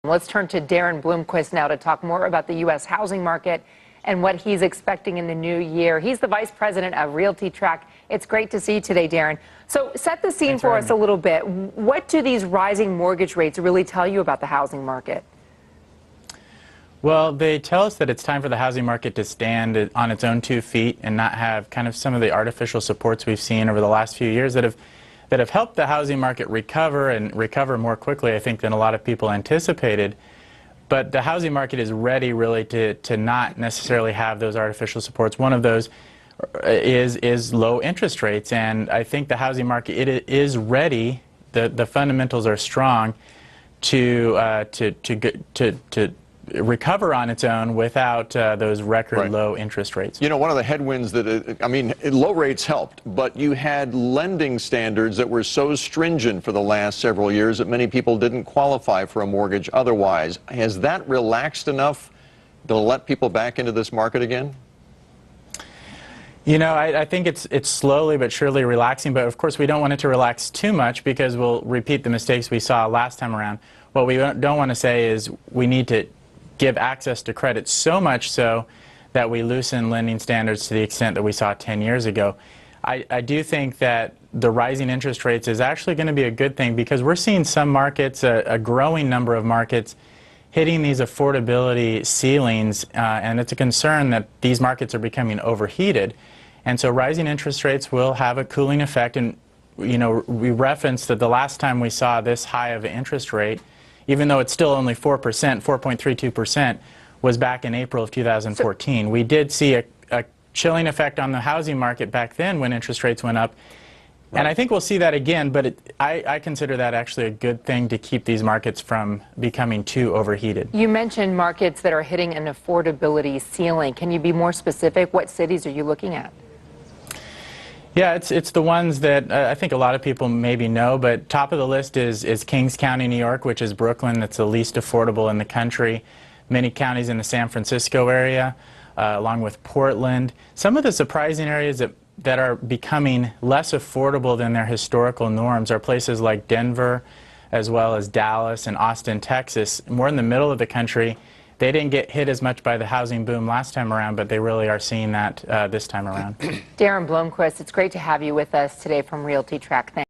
Let's turn to Daren Blomquist now to talk more about the U.S. housing market and what he's expecting in the new year. He's the vice president of Realty Track. It's great to see you today, Daren. So set the scene for us a little bit. What do these rising mortgage rates really tell you about the housing market? Well, they tell us that it's time for the housing market to stand on its own 2 feet and not have kind of some of the artificial supports we've seen over the last few years that have helped the housing market recover and recover more quickly, I think, than a lot of people anticipated. But the housing market is ready really to not necessarily have those artificial supports. One of those is low interest rates, and I think the housing market is ready. The fundamentals are strong to recover on its own without those record low interest rates. You know, one of the headwinds low rates helped, but you had lending standards that were so stringent for the last several years that many people didn't qualify for a mortgage otherwise. Has that relaxed enough to let people back into this market again? You know, I think it's slowly but surely relaxing, but of course we don't want it to relax too much because we'll repeat the mistakes we saw last time around. What we don't want to say is we need to give access to credit so much so that we loosen lending standards to the extent that we saw 10 years ago. I do think that the rising interest rates is actually going to be a good thing because we're seeing some markets, a growing number of markets, hitting these affordability ceilings, and it's a concern that these markets are becoming overheated. And so rising interest rates will have a cooling effect. And, you know, we referenced that the last time we saw this high of an interest rate, even though it's still only 4%, 4.32%, was back in April of 2014. We did see a chilling effect on the housing market back then when interest rates went up. Right. And I think we'll see that again, but I consider that actually a good thing to keep these markets from becoming too overheated. You mentioned markets that are hitting an affordability ceiling. Can you be more specific? What cities are you looking at? Yeah, it's the ones that I think a lot of people maybe know, but top of the list is Kings County, New York, which is Brooklyn. That's the least affordable in the country. Many counties in the San Francisco area, along with Portland. Some of the surprising areas that are becoming less affordable than their historical norms are places like Denver, as well as Dallas and Austin, Texas. More in the middle of the country. They didn't get hit as much by the housing boom last time around, but they really are seeing that this time around. Daren Blomquist, it's great to have you with us today from Realty Track. Thanks.